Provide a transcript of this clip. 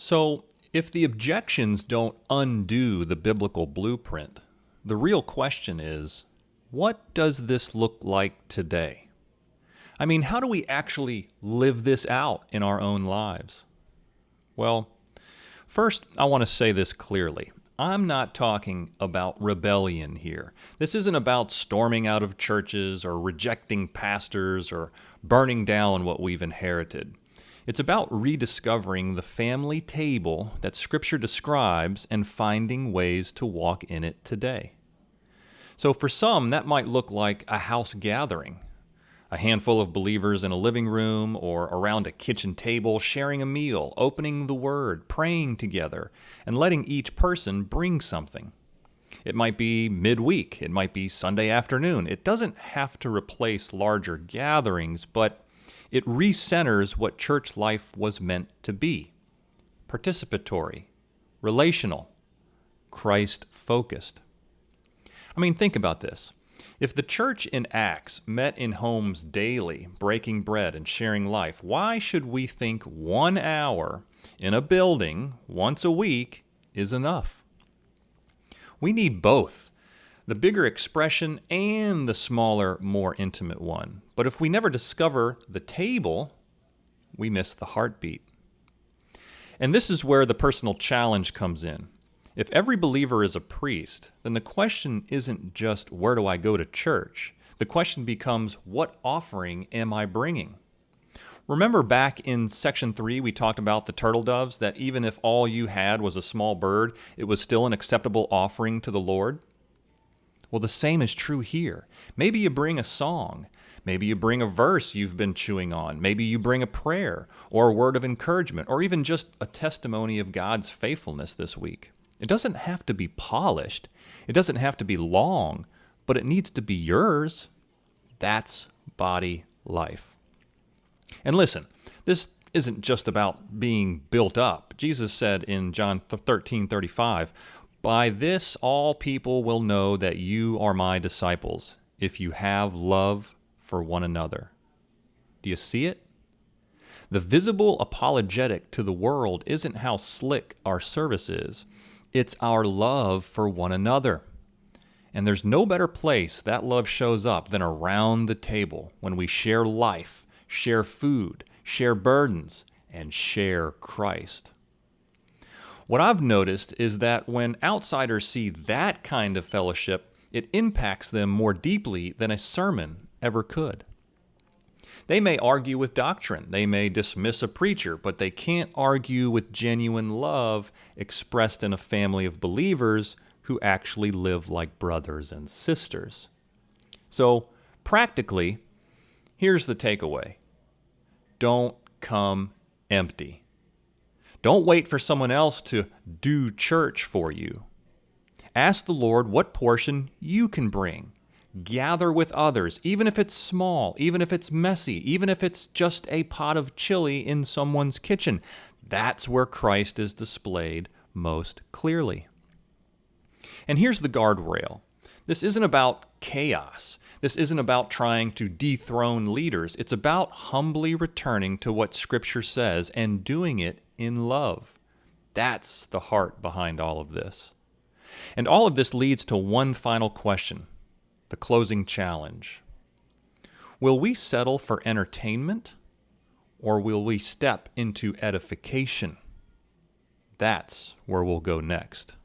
So, if the objections don't undo the biblical blueprint, the real question is, what does this look like today? I mean, how do we actually live this out in our own lives? Well, first, I want to say this clearly. I'm not talking about rebellion here. This isn't about storming out of churches or rejecting pastors or burning down what we've inherited. It's about rediscovering the family table that Scripture describes and finding ways to walk in it today. So for some, that might look like a house gathering, a handful of believers in a living room or around a kitchen table sharing a meal, opening the Word, praying together, and letting each person bring something. It might be midweek, it might be Sunday afternoon. It doesn't have to replace larger gatherings, but it recenters what church life was meant to be: participatory, relational, Christ-focused. I mean, think about this. If the church in Acts met in homes daily, breaking bread and sharing life, why should we think 1 hour in a building once a week is enough? We need both, the bigger expression and the smaller, more intimate one. But if we never discover the table, we miss the heartbeat. And this is where the personal challenge comes in. If every believer is a priest, then the question isn't just, where do I go to church? The question becomes, what offering am I bringing? Remember back in section 3, we talked about the turtle doves, that even if all you had was a small bird, it was still an acceptable offering to the Lord? Well, the same is true here. Maybe you bring a song. Maybe you bring a verse you've been chewing on. Maybe you bring a prayer or a word of encouragement or even just a testimony of God's faithfulness this week. It doesn't have to be polished. It doesn't have to be long, but it needs to be yours. That's body life. And listen, this isn't just about being built up. Jesus said in John 13:35, "By this all people will know that you are my disciples, if you have love for one another." Do you see it? The visible apologetic to the world isn't how slick our service is. It's our love for one another. And there's no better place that love shows up than around the table when we share life, share food, share burdens, and share Christ. What I've noticed is that when outsiders see that kind of fellowship, it impacts them more deeply than a sermon ever could. They may argue with doctrine, they may dismiss a preacher, but they can't argue with genuine love expressed in a family of believers who actually live like brothers and sisters. So, practically, here's the takeaway. Don't come empty. Don't wait for someone else to do church for you. Ask the Lord what portion you can bring. Gather with others, even if it's small, even if it's messy, even if it's just a pot of chili in someone's kitchen. That's where Christ is displayed most clearly. And here's the guardrail. This isn't about chaos. This isn't about trying to dethrone leaders. It's about humbly returning to what Scripture says and doing it in love. That's the heart behind all of this. And all of this leads to one final question, the closing challenge. Will we settle for entertainment, or will we step into edification? That's where we'll go next.